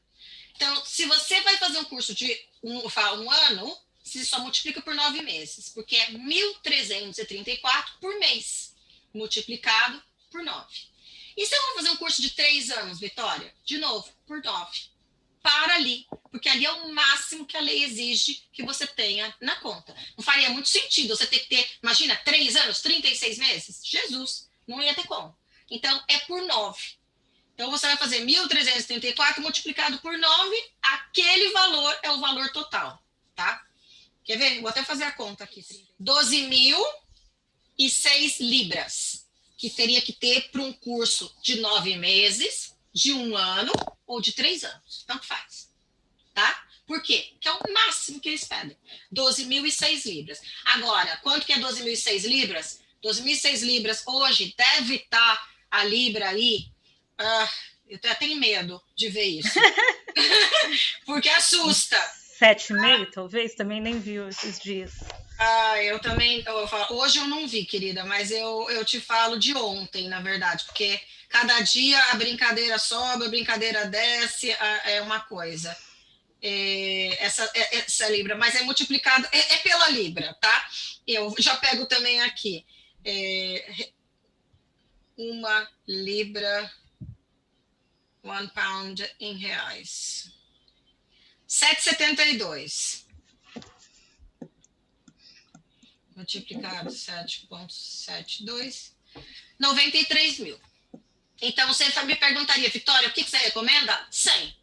Então, se você vai fazer um curso de um ano, você só multiplica por 9 meses, porque é 1.334 por mês, multiplicado por 9. E se eu vou fazer um curso de 3 anos, Vitória? De novo, por 9. Para ali, porque ali é o máximo que a lei exige que você tenha na conta. Não faria muito sentido você ter que ter, imagina, 3 anos, 36 meses? Jesus, não ia ter como. Então, é por 9. Então, você vai fazer 1.334 multiplicado por 9, aquele valor é o valor total, tá? Quer ver? Vou até fazer a conta aqui. 12.006 libras, que teria que ter para um curso de 9 meses, de 1 ano ou de 3 anos. Tanto faz, tá? Por quê? Porque é o máximo que eles pedem. 12.006 libras. Agora, quanto que é 12.006 libras? 12.006 libras hoje deve estar a libra aí. Eu até tenho medo de ver isso. Porque assusta.
7,5, talvez? Também nem viu esses dias.
Eu também. Hoje eu não vi, querida, mas eu te falo de ontem, na verdade, porque cada dia a brincadeira sobe, a brincadeira desce, é uma coisa. Essa libra, mas é multiplicado, é pela libra, tá? Eu já pego também aqui. Uma libra, 1 pound em reais. 7,72. Multiplicado 7,72. 93 mil. Então, você me perguntaria, Vitória, o que você recomenda? 100.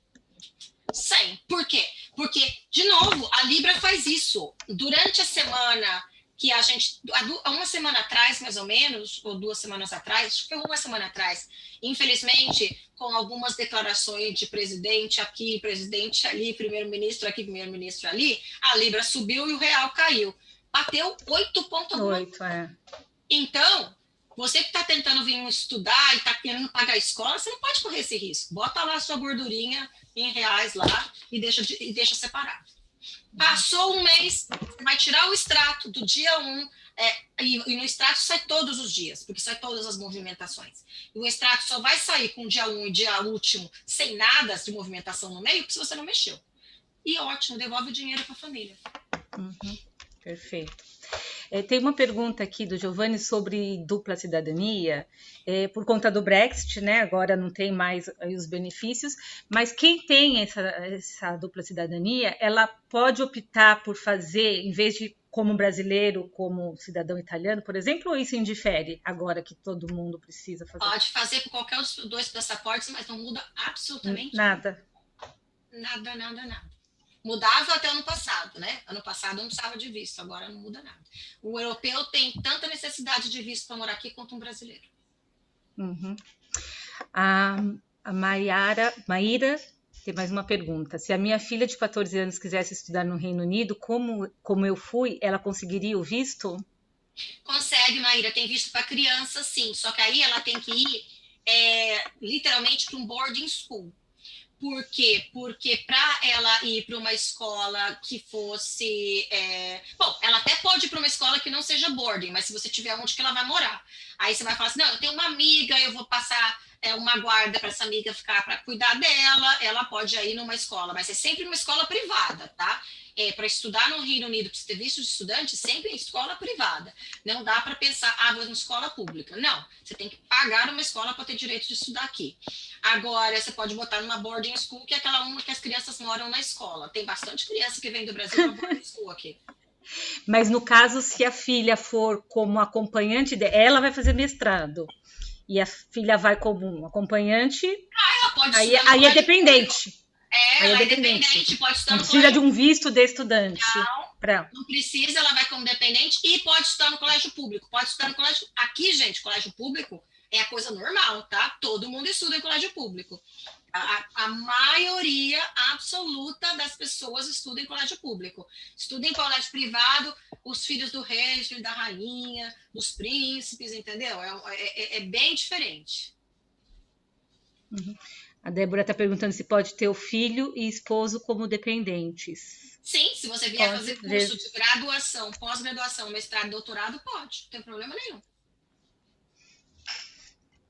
100. Por quê? Porque, de novo, a Libra faz isso. Durante a semana que a gente... Há uma semana atrás, mais ou menos, ou 2 semanas atrás, acho que foi 1 semana atrás, infelizmente, com algumas declarações de presidente aqui, presidente ali, primeiro-ministro aqui, primeiro-ministro ali, a Libra subiu e o real caiu. Bateu 8,8. Então, você que está tentando vir estudar e está querendo pagar a escola, você não pode correr esse risco. Bota lá a sua gordurinha em reais lá e deixa separado. Passou um mês, você vai tirar o extrato do dia 1, e no extrato sai todos os dias, porque sai todas as movimentações. E o extrato só vai sair com o dia 1 e dia último, sem nada de movimentação no meio, se você não mexeu. E ótimo, devolve o dinheiro para a família.
Perfeito. Tem uma pergunta aqui do Giovanni sobre dupla cidadania, por conta do Brexit, né? Agora não tem mais os benefícios, mas quem tem essa dupla cidadania, ela pode optar por fazer, em vez de como brasileiro, como cidadão italiano, por exemplo, ou isso indifere agora que todo mundo precisa fazer?
Pode fazer com qualquer dos 2 passaportes, mas não muda absolutamente
nada.
Nada. Mudava até ano passado, né? Ano passado não precisava de visto, agora não muda nada. O europeu tem tanta necessidade de visto para morar aqui quanto um brasileiro.
A Maíra tem mais uma pergunta. Se a minha filha de 14 anos quisesse estudar no Reino Unido, como eu fui, ela conseguiria o visto?
Consegue, Maíra. Tem visto para criança, sim. Só que aí ela tem que ir literalmente para um boarding school. Por quê? Porque para ela ir para uma escola que fosse... Bom, ela até pode ir para uma escola que não seja boarding, mas se você tiver onde que ela vai morar. Aí você vai falar assim, não, eu tenho uma amiga, eu vou passar uma guarda para essa amiga ficar para cuidar dela, ela pode ir numa escola, mas é sempre uma escola privada, tá? Para estudar no Reino Unido, para você ter visto de estudante, sempre em escola privada. Não dá para pensar, vou em escola pública. Não, você tem que pagar uma escola para ter direito de estudar aqui. Agora, você pode botar numa boarding school, que é aquela uma que as crianças moram na escola. Tem bastante criança que vem do Brasil para boarding school aqui.
Mas no caso, se a filha for como acompanhante, ela vai fazer mestrado. E a filha vai como acompanhante,
ela pode
aí é dependente.
Ela é dependente, pode estudar
não precisa de um visto de estudante para...
Não precisa, ela vai como dependente e pode estudar no colégio público. Pode estudar no colégio... Aqui, gente, colégio público é a coisa normal, tá? Todo mundo estuda em colégio público. A maioria absoluta das pessoas estuda em colégio público. Estuda em colégio privado, os filhos do rei, os filhos da rainha, dos príncipes, entendeu? É bem diferente.
Uhum. A Débora está perguntando se pode ter o filho e esposo como dependentes.
Sim, se você vier fazer curso de graduação, pós-graduação, mestrado, doutorado, pode, não tem problema nenhum.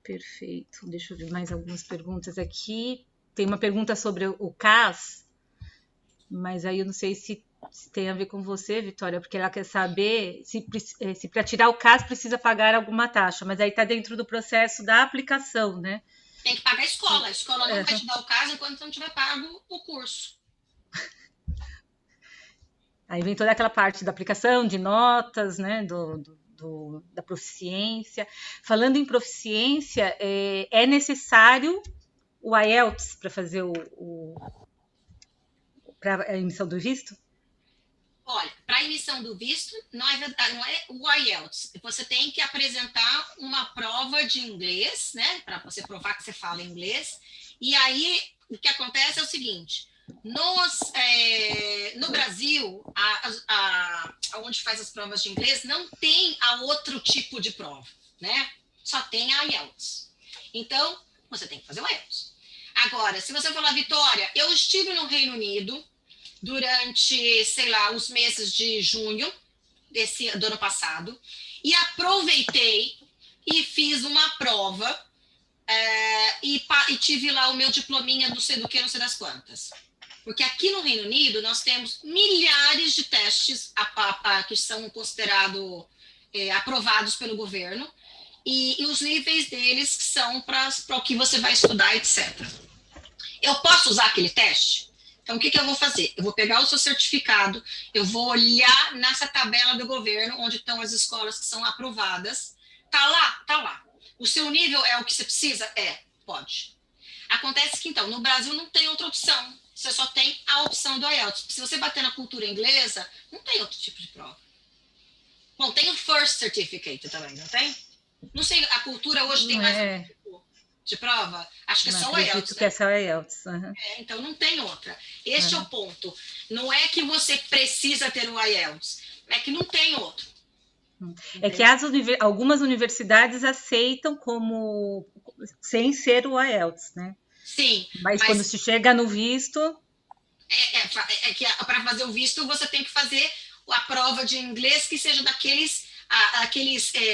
Perfeito. Deixa eu ver mais algumas perguntas aqui. Tem uma pergunta sobre o CAS, mas aí eu não sei se tem a ver com você, Vitória, porque ela quer saber se para tirar o CAS precisa pagar alguma taxa, mas aí está dentro do processo da aplicação, né?
Tem que pagar a escola. A escola não vai te dar o CAS enquanto não tiver pago o curso.
Aí vem toda aquela parte da aplicação, de notas, né, da proficiência. Falando em proficiência, é necessário o IELTS para fazer para a emissão do visto?
Olha, para a emissão do visto, não é o IELTS. Você tem que apresentar uma prova de inglês, né, para você provar que você fala inglês. E aí, o que acontece é o seguinte: no Brasil, onde faz as provas de inglês, não tem a outro tipo de prova, né? Só tem a IELTS. Então, você tem que fazer o IELTS. Agora, se você falar, Vitória, eu estive no Reino Unido durante, sei lá, os meses de junho do ano passado e aproveitei e fiz uma prova e tive lá o meu diplominha não sei do que, não sei das quantas. Porque aqui no Reino Unido nós temos milhares de testes que são considerados aprovados pelo governo e os níveis deles são para o que você vai estudar, etc. Eu posso usar aquele teste? Então, o que eu vou fazer? Eu vou pegar o seu certificado, eu vou olhar nessa tabela do governo, onde estão as escolas que são aprovadas. Tá lá? Tá lá. O seu nível é o que você precisa? Pode. Acontece que, então, no Brasil não tem outra opção. Você só tem a opção do IELTS. Se você bater na cultura inglesa, não tem outro tipo de prova. Bom, tem o First Certificate também, não tem? Não sei, a cultura hoje tem mais um tipo de prova? Acho que é só o IELTS.
Acredito que é só o IELTS. Uhum.
Então não tem outra. Este é o ponto. Não é que você precisa ter o IELTS, é que não tem outro.
É que algumas universidades aceitam como sem ser o IELTS, né?
Sim.
Mas quando se chega no visto...
É que para fazer o visto você tem que fazer a prova de inglês que seja daqueles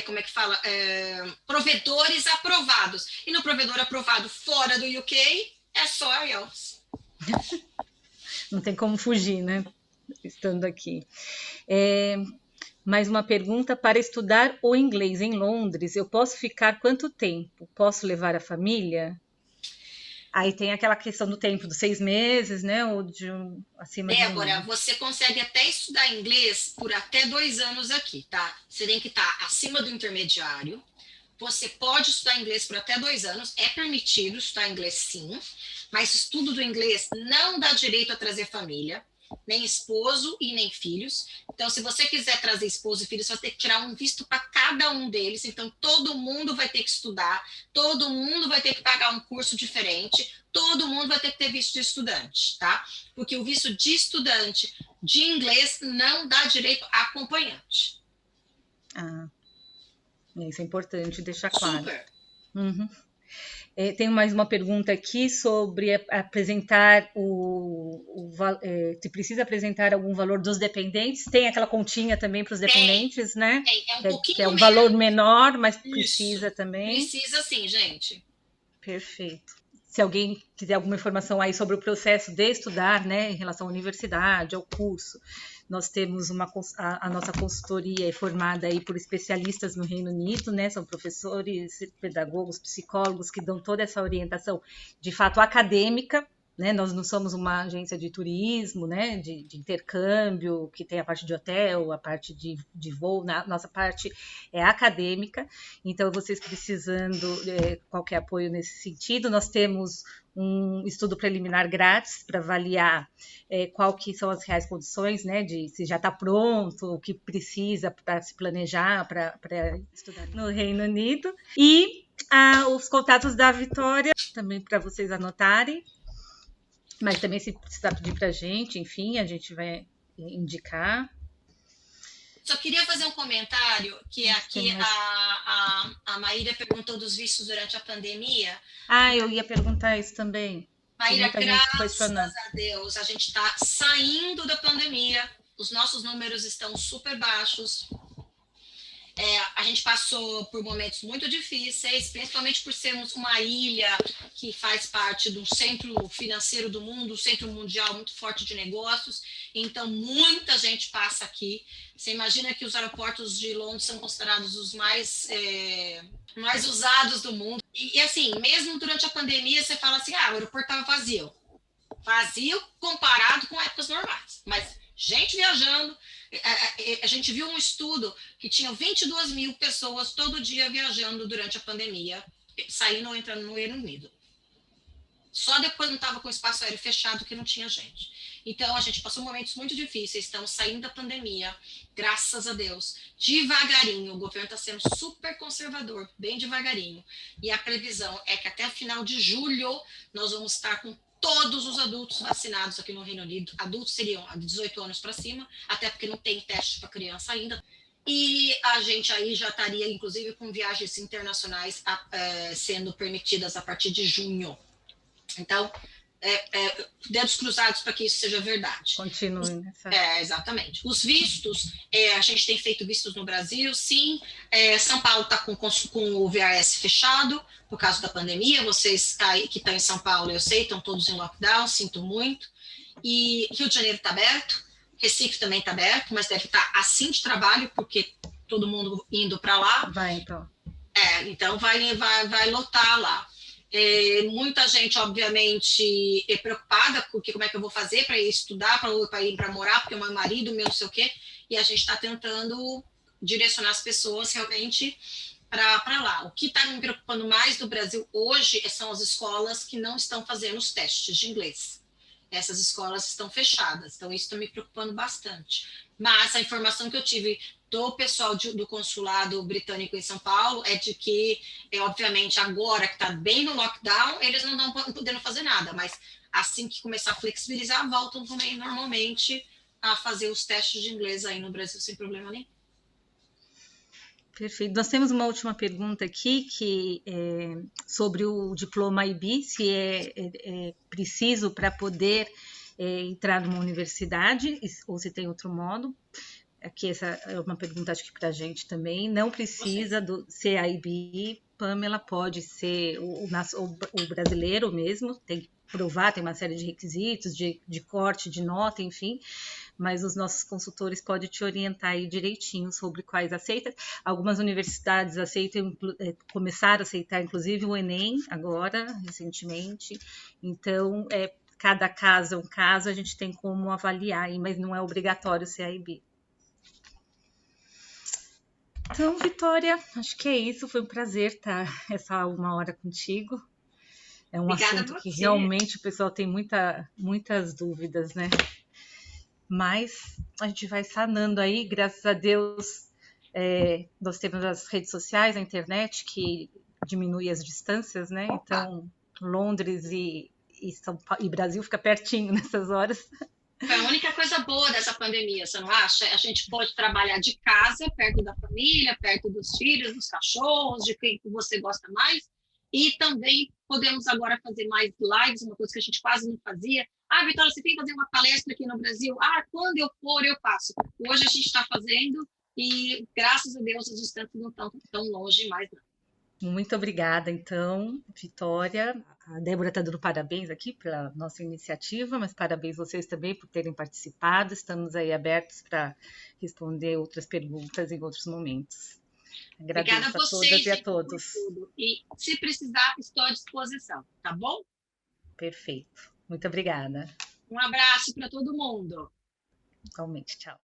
como é que fala? Provedores aprovados. E no provedor aprovado fora do UK é só IELTS.
Não tem como fugir, né? Estando aqui. Mais uma pergunta: para estudar o inglês em Londres, eu posso ficar quanto tempo? Posso levar a família? Aí tem aquela questão do tempo, dos 6 meses, né? Ou acima de
Débora, você consegue até estudar inglês por até 2 anos aqui, tá? Você tem que estar acima do intermediário. Você pode estudar inglês por até 2 anos. É permitido estudar inglês, sim. Mas estudo do inglês não dá direito a trazer família, nem esposo e nem filhos. Então, se você quiser trazer esposo e filhos, você vai ter que tirar um visto para cada um deles. Então, todo mundo vai ter que estudar, todo mundo vai ter que pagar um curso diferente, todo mundo vai ter que ter visto de estudante, tá? Porque o visto de estudante de inglês não dá direito a acompanhante.
Isso é importante deixar claro.
Super.
Uhum. Tem mais uma pergunta aqui sobre apresentar se precisa apresentar algum valor dos dependentes. Tem aquela continha também para os dependentes, né?
Pouquinho
é um valor menor, mas precisa também.
Precisa sim, gente.
Perfeito. Se alguém quiser alguma informação aí sobre o processo de estudar, né, em relação à universidade, ao curso, nós temos a nossa consultoria é formada aí por especialistas no Reino Unido, né? São professores, pedagogos, psicólogos que dão toda essa orientação, de fato, acadêmica, né? Nós não somos uma agência de turismo, né? De intercâmbio, que tem a parte de hotel, a parte de voo, nossa parte é acadêmica, então vocês precisando qualquer apoio nesse sentido, nós temos um estudo preliminar grátis para avaliar qual que são as reais condições, né, de se já está pronto, o que precisa para se planejar, para estudar no Reino Unido. E os contatos da Vitória, também para vocês anotarem, mas também se precisar pedir para a gente, enfim, a gente vai indicar.
Só queria fazer um comentário, que aqui a Maíra perguntou dos vistos durante a pandemia.
Eu ia perguntar isso também.
Maíra, graças a Deus, a gente está saindo da pandemia, os nossos números estão super baixos. A gente passou por momentos muito difíceis, principalmente por sermos uma ilha que faz parte do centro financeiro do mundo, centro mundial muito forte de negócios, então muita gente passa aqui. Você imagina que os aeroportos de Londres são considerados os mais usados do mundo. E assim, mesmo durante a pandemia, você fala assim, o aeroporto estava vazio. Vazio comparado com épocas normais, mas gente viajando. A gente viu um estudo que tinha 22 mil pessoas todo dia viajando durante a pandemia, saindo ou entrando no Reino Unido. Só depois não estava com o espaço aéreo fechado que não tinha gente. Então, a gente passou momentos muito difíceis, estamos saindo da pandemia, graças a Deus, devagarinho. O governo está sendo super conservador, bem devagarinho. E a previsão é que até o final de julho nós vamos estar com todos os adultos vacinados aqui no Reino Unido. Adultos seriam de 18 anos para cima, até porque não tem teste para criança ainda. E a gente aí já estaria, inclusive, com viagens internacionais sendo permitidas a partir de junho. Então, dedos cruzados para que isso seja verdade.
Continue.
Exatamente. Os vistos, a gente tem feito vistos no Brasil, sim. São Paulo está com o VAS fechado por causa da pandemia. Vocês que estão em São Paulo, eu sei, estão todos em lockdown, sinto muito. E Rio de Janeiro está aberto, Recife também está aberto, mas deve estar assim de trabalho, porque todo mundo indo para lá.
Vai, então.
Então vai lotar lá. Muita gente, obviamente, é preocupada, porque como é que eu vou fazer para ir estudar, para ir para morar, porque o meu marido, meu não sei o quê, e a gente está tentando direcionar as pessoas realmente para lá. O que está me preocupando mais no Brasil hoje são as escolas que não estão fazendo os testes de inglês. Essas escolas estão fechadas, então isso está me preocupando bastante. Mas a informação que eu tive do pessoal do consulado britânico em São Paulo é de que, obviamente, agora que está bem no lockdown, eles não estão podendo fazer nada, mas assim que começar a flexibilizar, voltam também normalmente a fazer os testes de inglês aí no Brasil sem problema nenhum.
Perfeito. Nós temos uma última pergunta aqui que é sobre o diploma IB, se é preciso para poder entrar numa universidade ou se tem outro modo. Aqui essa é uma pergunta, acho que para a gente também. Não precisa do CIB, Pamela, pode ser o brasileiro mesmo, tem que provar, tem uma série de requisitos, de corte, de nota, enfim, mas os nossos consultores podem te orientar aí direitinho sobre quais aceitam. Algumas universidades aceitam, começaram a aceitar, inclusive, o Enem agora, recentemente, então, cada caso é um caso, a gente tem como avaliar, mas não é obrigatório o CIB. Então, Vitória, acho que é isso. Foi um prazer estar essa 1 hora contigo. É um assunto que realmente o pessoal tem muitas dúvidas, né? Mas a gente vai sanando aí, graças a Deus. Nós temos as redes sociais, a internet, que diminui as distâncias, né? Então, Londres e Brasil fica pertinho nessas horas.
Foi a única coisa boa dessa pandemia, você não acha? A gente pode trabalhar de casa, perto da família, perto dos filhos, dos cachorros, de quem você gosta mais. E também podemos agora fazer mais lives, uma coisa que a gente quase não fazia. Vitória, você tem que fazer uma palestra aqui no Brasil? Quando eu for, eu faço. Hoje a gente está fazendo e, graças a Deus, as distâncias não estão tão longe mais, não.
Muito obrigada, então, Vitória. A Débora está dando parabéns aqui pela nossa iniciativa, mas parabéns vocês também por terem participado. Estamos aí abertos para responder outras perguntas em outros momentos. Agradeço
Obrigada
a todas e a todos.
E se precisar, estou à disposição, tá bom?
Perfeito. Muito obrigada.
Um abraço para todo mundo.
Igualmente, tchau.